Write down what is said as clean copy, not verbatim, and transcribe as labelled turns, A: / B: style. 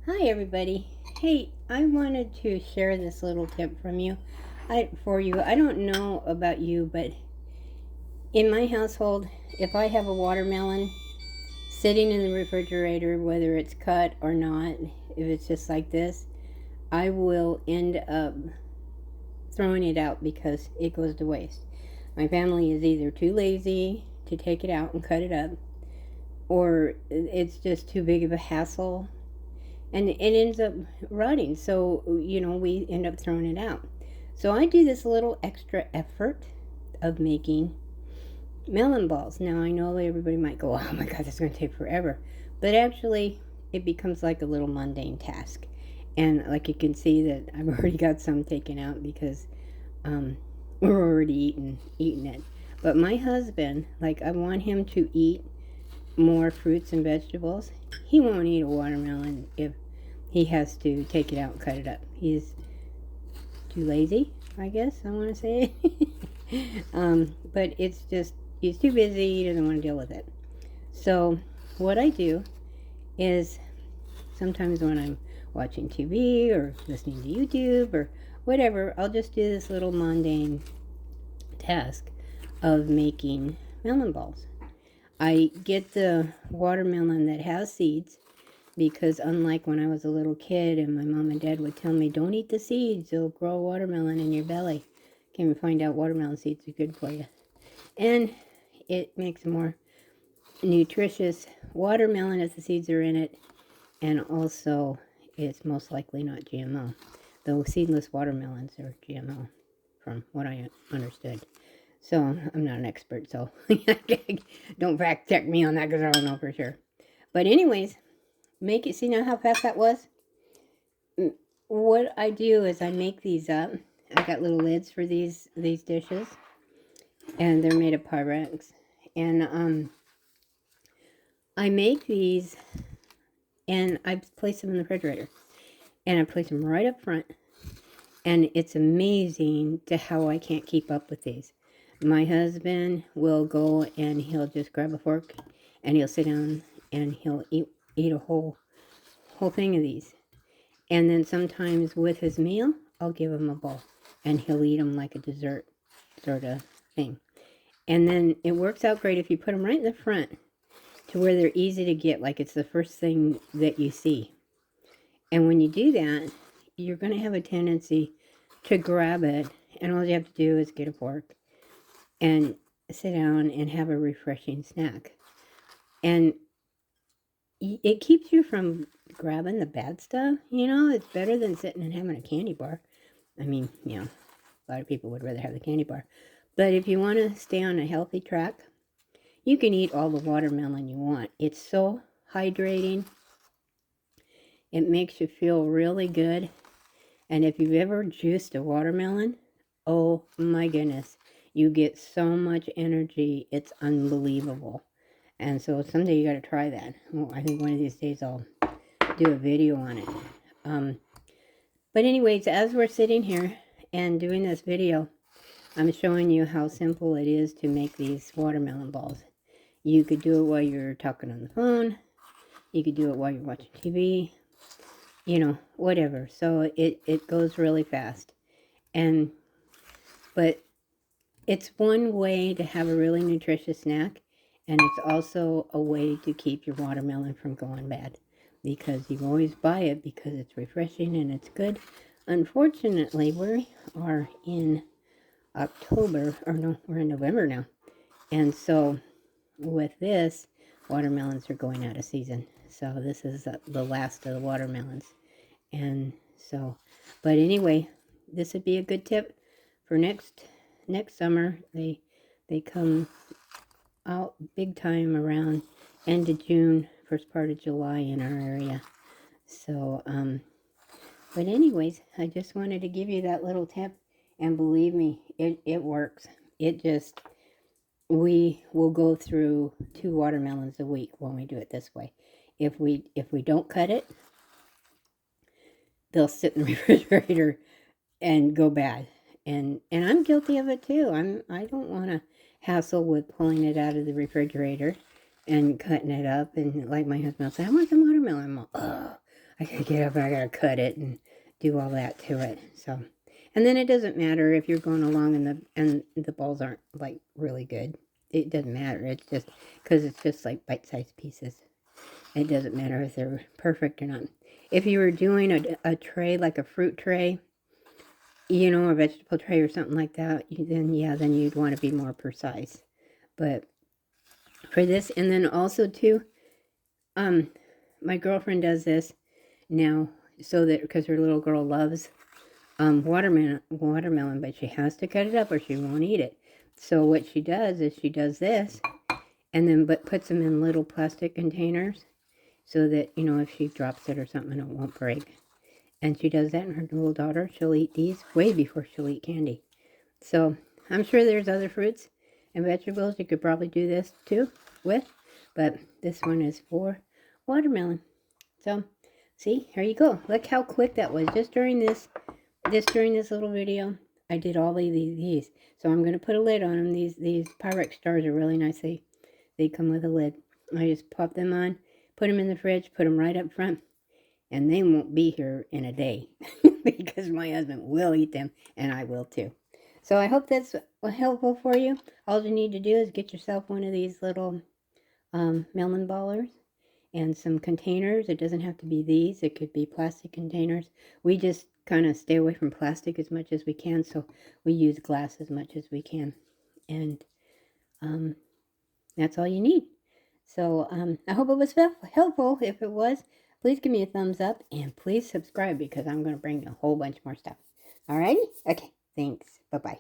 A: Hi everybody. Hey, I wanted to share this little tip from you. For you. I don't know about you, but in my household, if I have a watermelon sitting in the refrigerator, whether it's cut or not, if it's just like this, I will end up throwing it out because it goes to waste. My family is either too lazy to take it out and cut it up, or it's just too big of a hassle and it ends up rotting. So, we end up throwing it out. So, I do this little extra effort of making melon balls. Now, I know everybody might go, oh my God, that's going to take forever. But actually, it becomes like a little mundane task. And like you can see that I've already got some taken out because um, we're already eating it. But my husband, like I want him to eat more fruits and vegetables. He won't eat a watermelon if he has to take it out and cut it up. He's too lazy, I guess I want to say. But it's just, he's too busy, he doesn't want to deal with it. So, what I do is sometimes when I'm watching TV or listening to YouTube or whatever, I'll just do this little mundane task of making melon balls. I get the watermelon that has seeds because unlike when I was a little kid and my mom and dad would tell me, don't eat the seeds, it'll grow a watermelon in your belly. Came to find out watermelon seeds are good for you. And it makes a more nutritious watermelon if the seeds are in it. And also, it's most likely not GMO. Though seedless watermelons are GMO, from what I understood. So, I'm not an expert, so don't fact check me on that because I don't know for sure. But anyways, make it, see now how fast that was? What I do is I make these up. I got little lids for these dishes, and they're made of Pyrex. And I make these, and I place them in the refrigerator, and I place them right up front. And it's amazing to how I can't keep up with these. My husband will go and he'll just grab a fork, and he'll sit down and he'll eat a whole thing of these. And then sometimes with his meal, I'll give him a bowl, and he'll eat them like a dessert sort of thing. And then it works out great if you put them right in the front to where they're easy to get, like it's the first thing that you see. And when you do that, you're going to have a tendency to grab it, and all you have to do is get a fork and sit down and have a refreshing snack. And it keeps you from grabbing the bad stuff. It's better than sitting and having a candy bar. I mean, a lot of people would rather have the candy bar. But if you want to stay on a healthy track, you can eat all the watermelon you want. It's so hydrating. It makes you feel really good. And if you've ever juiced a watermelon, oh my goodness, you get so much energy. It's unbelievable. And so someday you got to try that. Well, I think one of these days I'll do a video on it. But anyways, as we're sitting here and doing this video, I'm showing you how simple it is to make these watermelon balls. You could do it while you're talking on the phone. You could do it while you're watching TV. Whatever. So it goes really fast. But it's one way to have a really nutritious snack. And it's also a way to keep your watermelon from going bad. Because you always buy it because it's refreshing and it's good. Unfortunately, we are in October, or no, we're in November now. And so with this, watermelons are going out of season. So this is the last of the watermelons. And so, but anyway, this would be a good tip for next summer. They come out big time around end of June, first part of July in our area. So, but anyways, I just wanted to give you that little tip, and believe me, it works. We will go through 2 watermelons a week when we do it this way. If we don't cut it, they'll sit in the refrigerator and go bad. And I'm guilty of it too. I don't want to hassle with pulling it out of the refrigerator and cutting it up. And like my husband will say, I want some watermelon. I'm like, oh, I gotta get up and I gotta cut it and do all that to it. So, and then it doesn't matter if you're going along and the balls aren't like really good. It doesn't matter. It's just because it's just like bite-sized pieces. It doesn't matter if they're perfect or not. If you were doing a tray, like a fruit tray, you know, or a vegetable tray or something like that, then you'd want to be more precise. But for this, and then also too, my girlfriend does this now so that because her little girl loves watermelon, but she has to cut it up or she won't eat it. So what she does is she does this, and then but puts them in little plastic containers so that, you know, if she drops it or something, it won't break. And she does that, and her little daughter, she'll eat these way before she'll eat candy. So I'm sure there's other fruits and vegetables you could probably do this too with, but this one is for watermelon. So see, here you go. Look how quick that was. Just during this little video, I did all of these. So I'm going to put a lid on them. These Pyrex jars are really nice. They come with a lid. I just pop them on, put them in the fridge, put them right up front, and they won't be here in a day because my husband will eat them and I will too. So I hope that's helpful for you. All you need to do is get yourself one of these little melon ballers and some containers. It doesn't have to be these. It could be plastic containers. We just kind of stay away from plastic as much as we can, so we use glass as much as we can. And that's all you need. So I hope it was helpful. If it was, please give me a thumbs up and please subscribe because I'm going to bring a whole bunch more stuff. Alrighty? Okay. Thanks. Bye-bye.